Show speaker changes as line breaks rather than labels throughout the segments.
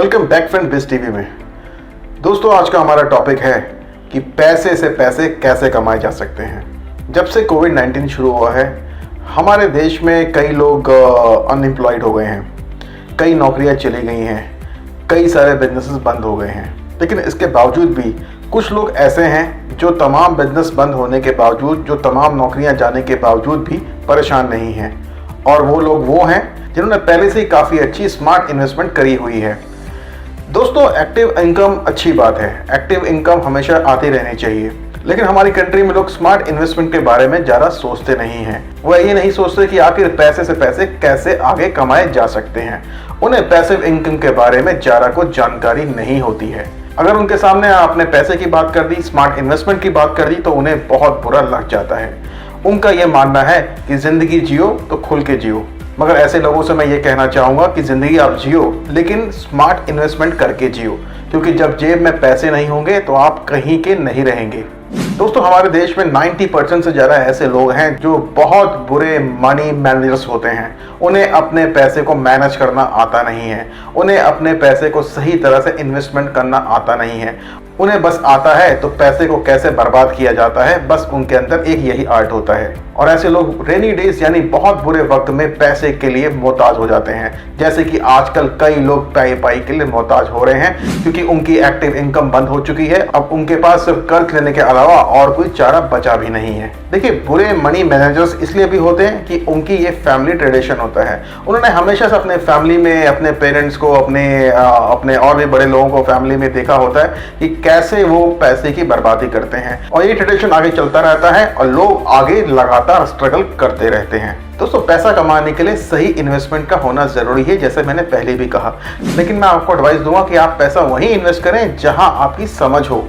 Welcome back friend बिज TV में। दोस्तों, आज का हमारा टॉपिक है कि पैसे से पैसे कैसे कमाए जा सकते हैं। जब से कोविड-19 शुरू हुआ है, हमारे देश में कई लोग अनएम्प्लॉयड हो गए हैं, कई नौकरियां चली गई हैं, कई सारे बिजनेसेस बंद हो गए हैं। लेकिन इसके बावजूद भी कुछ लोग ऐसे हैं जो तमाम बिजनेस बंद होने के बावजूद, जो तमाम नौकरियां जाने के बावजूद भी परेशान नहीं हैं। और वो लोग वो हैं जिन्होंने पहले से ही काफ़ी अच्छी स्मार्ट इन्वेस्टमेंट करी हुई है। दोस्तों, एक्टिव इनकम अच्छी बात है, एक्टिव इनकम हमेशा आती रहनी चाहिए। लेकिन हमारी कंट्री में लोग स्मार्ट इन्वेस्टमेंट के बारे में ज़्यादा सोचते नहीं हैं। वह ये नहीं सोचते कि आखिर पैसे से पैसे कैसे आगे कमाए जा सकते हैं। उन्हें पैसिव इनकम के बारे में ज़्यादा कुछ जानकारी नहीं होती है। अगर उनके सामने आपने पैसे की बात कर दी, स्मार्ट इन्वेस्टमेंट की बात कर दी, तो उन्हें बहुत बुरा लग जाता है। उनका यह मानना है कि ज़िंदगी जियो तो खुल के जियो। मगर ऐसे लोगों से मैं ये कहना चाहूँगा कि ज़िंदगी आप जियो, लेकिन स्मार्ट इन्वेस्टमेंट करके जियो, क्योंकि जब जेब में पैसे नहीं होंगे तो आप कहीं के नहीं रहेंगे। दोस्तों, हमारे देश में 90% से ज़्यादा ऐसे लोग हैं जो बहुत बुरे मनी मैनेजर्स होते हैं। उन्हें अपने पैसे को मैनेज करना आता नहीं है, उन्हें अपने पैसे को सही तरह से इन्वेस्टमेंट करना आता नहीं है। उन्हें बस आता है तो पैसे को कैसे बर्बाद किया जाता है, बस उनके अंदर एक यही आर्ट होता है। और ऐसे लोग रेनी डेज यानी बहुत बुरे वक्त में पैसे के लिए मोहताज हो जाते हैं, जैसे कि आजकल कई लोग पाई के लिए मोहताज हो रहे हैं, क्योंकि उनकी एक्टिव इनकम बंद हो चुकी है। अब उनके पास सिर्फ कर्ज लेने के अलावा और कोई चारा बचा भी नहीं है। देखिए, बुरे मनी मैनेजर्स इसलिए भी होते हैं कि उनकी ये फैमिली ट्रेडिशन होता है। उन्होंने हमेशा से अपने फैमिली में अपने पेरेंट्स को, अपने और भी बड़े लोगों को फैमिली में देखा होता है कि कैसे वो पैसे की बर्बादी करते हैं, और ये ट्रेडिशन आगे चलता रहता है और लोग आगे लगातार स्ट्रगल करते रहते हैं। दोस्तों, पैसा कमाने के लिए सही इन्वेस्टमेंट का होना जरूरी है, जैसे मैंने पहले भी कहा। लेकिन मैं आपको एडवाइस दूंगा कि आप पैसा वहीं इन्वेस्ट करें जहां आपकी समझ हो।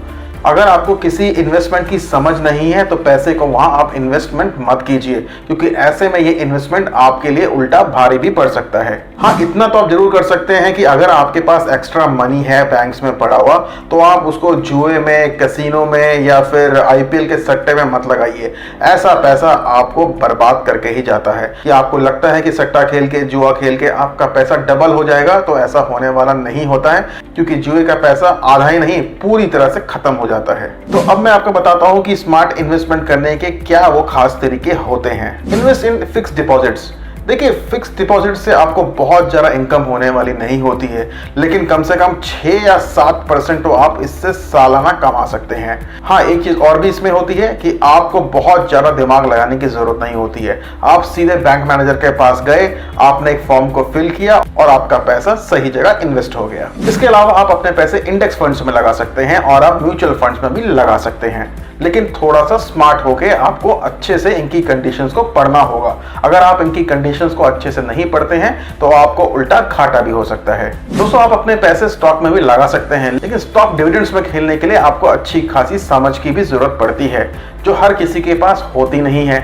अगर आपको किसी इन्वेस्टमेंट की समझ नहीं है तो पैसे को वहां आप इन्वेस्टमेंट मत कीजिए, क्योंकि ऐसे में ये इन्वेस्टमेंट आपके लिए उल्टा भारी भी पड़ सकता है। हाँ, इतना तो आप जरूर कर सकते हैं कि अगर आपके पास एक्स्ट्रा मनी है बैंक्स में पड़ा हुआ, तो आप उसको जुए में, कैसीनो में या फिर IPL के सट्टे में मत लगाइए। ऐसा पैसा आपको बर्बाद करके ही जाता है। कि आपको लगता है कि सट्टा खेल के, जुआ खेल के आपका पैसा डबल हो जाएगा, तो ऐसा होने वाला नहीं होता है, क्योंकि जुए का पैसा आधा ही नहीं पूरी तरह से खत्म हो जाता है। तो अब मैं आपको बताता हूं कि स्मार्ट इन्वेस्टमेंट करने के क्या वो खास तरीके होते हैं। Invest in fix deposits. देखिए, फिक्स डिपॉजिट से आपको बहुत ज़्यादा इनकम होने वाली नहीं होती है, लेकिन कम से कम 6 या 7% तो आप इससे सालाना कमा सकते हैं। हाँ, एक चीज़ और भी इसमें होती है कि आपको बहुत ज़्यादा दिमाग लगाने की ज़रूरत नहीं होती है। आप सीधे बैंक मैनेजर के पास गए, आपने एक फॉर्म को फिल किया और आपका पैसा सही जगह इन्वेस्ट हो गया। इसके अलावा आप अपने पैसे इंडेक्स फंड्स में लगा सकते हैं और आप म्यूचुअल फंड्स में भी लगा सकते हैं, लेकिन थोड़ा सा स्मार्ट होके आपको अच्छे से इनकी कंडीशंस को पढ़ना होगा। अगर आप इनकी कंडीशंस को अच्छे से नहीं पढ़ते हैं तो आपको उल्टा घाटा भी हो सकता है। दोस्तों, आप अपने पैसे स्टॉक में भी लगा सकते हैं, लेकिन स्टॉक डिविडेंड्स में खेलने के लिए आपको अच्छी खासी समझ की भी जरूरत पड़ती है, जो हर किसी के पास होती नहीं है,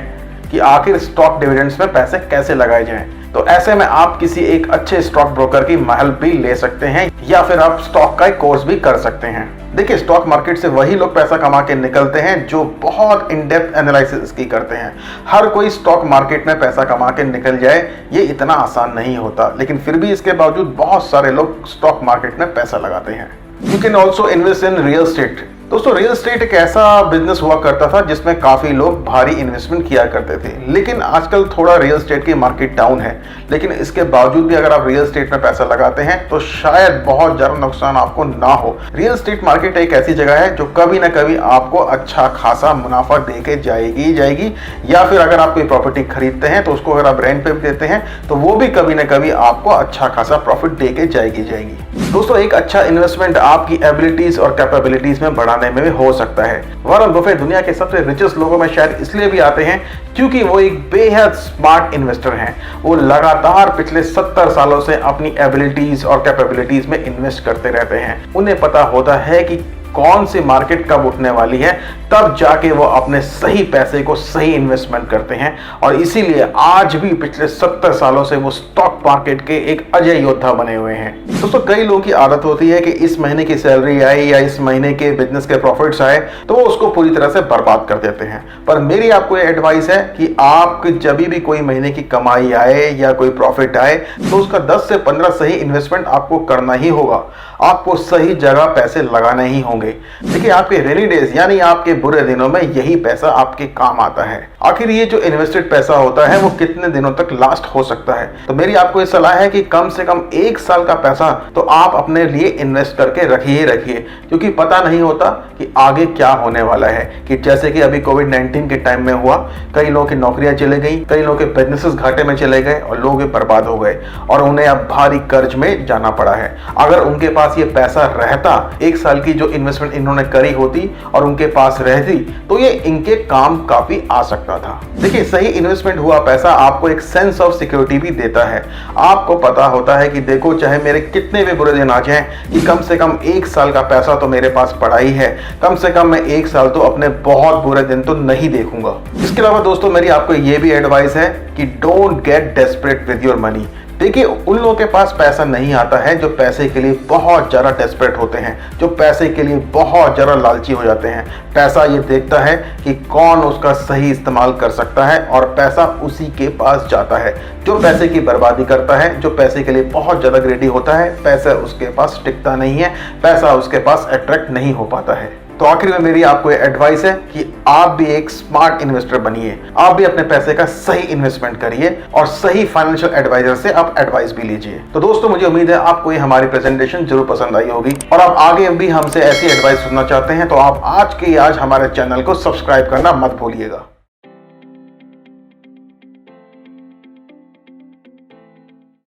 कि आखिर स्टॉक डिविडेंड्स में पैसे कैसे लगाए जाएं। तो ऐसे में आप किसी एक अच्छे स्टॉक ब्रोकर की मदद भी ले सकते हैं, या फिर आप स्टॉक का एक कोर्स भी कर सकते हैं। देखिए, स्टॉक मार्केट से वही लोग पैसा कमा के निकलते हैं जो बहुत इन डेप्थ एनालिसिस की करते हैं। हर कोई स्टॉक मार्केट में पैसा कमा के निकल जाए, ये इतना आसान नहीं होता, लेकिन फिर भी इसके बावजूद बहुत सारे लोग स्टॉक मार्केट में पैसा लगाते हैं। You can also invest in real estate. दोस्तों, रियल एस्टेट एक ऐसा बिजनेस हुआ करता था जिसमें काफ़ी लोग भारी इन्वेस्टमेंट किया करते थे, लेकिन आजकल थोड़ा रियल एस्टेट की मार्केट डाउन है। लेकिन इसके बावजूद भी अगर आप रियल एस्टेट में पैसा लगाते हैं तो शायद बहुत ज़्यादा नुकसान आपको ना हो। रियल एस्टेट मार्केट एक ऐसी जगह है जो कभी ना कभी आपको अच्छा खासा मुनाफा दे के जाएगी, या फिर अगर आप कोई प्रॉपर्टी खरीदते हैं तो उसको अगर आप रेंट पे देते हैं तो वो भी कभी ना कभी आपको अच्छा खासा प्रॉफिट दे के जाएगी। दोस्तों, एक अच्छा इन्वेस्टमेंट आपकी एबिलिटीज और कैपेबिलिटीज में बढ़ाने में भी हो सकता है। वॉरेन बफेट दुनिया के सबसे रिचेस्ट लोगों में शायद इसलिए भी आते हैं क्योंकि वो एक बेहद स्मार्ट इन्वेस्टर हैं। वो लगातार पिछले 70 सालों से अपनी एबिलिटीज और कैपेबिलिटीज में इन्वेस्ट करते रहते हैं। उन्हें पता होता है कि कौन सी मार्केट कब उठने वाली है, तब जाके वो अपने सही पैसे को सही इन्वेस्टमेंट करते हैं। और इसीलिए आज भी पिछले 70 सालों से वो स्टॉक मार्केट के एक अजय योद्धा बने हुए हैं। दोस्तों, कई लोगों की आदत होती है कि इस महीने की सैलरी आई या इस महीने के बिजनेस के प्रॉफिट्स आए तो वो उसको पूरी तरह से बर्बाद कर देते हैं। पर मेरी आपको ये एडवाइस है कि आप जब भी कोई महीने की कमाई आए या कोई प्रॉफिट आए तो उसका 10 से 15 सही इन्वेस्टमेंट आपको करना ही होगा। आपको सही जगह पैसे लगाने ही होंगे। देखिए, आपके रेनी डेज यानी आपके बुरे दिनों में यही पैसा आपके काम आता है। आखिर ये जो इन्वेस्टेड पैसा होता है वो कितने दिनों तक लास्ट हो सकता है? तो मेरी आपको ये सलाह है कि कम से कम 1 साल का पैसा तो आप अपने लिए इन्वेस्ट करके रखिए, क्योंकि पता नहीं होता कि आगे क्या होने वाला है। कि जैसे कि अभी कोविड-19 के टाइम में हुआ, कई लोगों की नौकरियां चले गई, कई लोगों के बिजनेसेस घाटे में चले गए और लोग बर्बाद हो गए और उन्हें अब भारी कर्ज में जाना पड़ा है। अगर उनके पास ये पैसा रहता, 1 साल की जो इन्वेस्टमेंट इन्होंने करी होती और उनके पास रहती, तो ये इनके काम काफी आ सकता था। देखिए, सही इन्वेस्टमेंट हुआ पैसा आपको एक सेंस ऑफ सिक्योरिटी भी देता है। आपको पता होता है कि देखो, चाहे मेरे कितने भी बुरे दिन आ जाएं, कि कम से कम 1 साल का पैसा तो मेरे पास पड़ा ही है। कम से कम मैं 1 साल तो अपने बहुत बुरे दिन तो नहीं देखूंगा। इसके अलावा दोस्तों, मेरी आपको ये भी एडवाइस है कि don't get desperate with your money. देखिए, उन लोगों के पास पैसा नहीं आता है जो पैसे के लिए बहुत ज़्यादा डेस्परेट होते हैं, जो पैसे के लिए बहुत ज़्यादा लालची हो जाते हैं। पैसा ये देखता है कि कौन उसका सही इस्तेमाल कर सकता है और पैसा उसी के पास जाता है। जो पैसे की बर्बादी करता है, जो पैसे के लिए बहुत ज़्यादा ग्रेडी होता है, पैसा उसके पास टिकता नहीं है, पैसा उसके पास अट्रैक्ट नहीं हो पाता है। तो आखिर में मेरी आपको एडवाइस है कि आप भी एक स्मार्ट इन्वेस्टर बनिए। आप भी अपने पैसे का सही इन्वेस्टमेंट करिए और सही फाइनेंशियल एडवाइजर से आप एडवाइस भी लीजिए। तो दोस्तों, मुझे उम्मीद है आपको ये हमारी प्रेजेंटेशन जरूर पसंद आई होगी और आप आगे भी हमसे ऐसी एडवाइस सुनना चाहते हैं तो आप आज के आज हमारे चैनल को सब्सक्राइब करना मत भूलिएगा।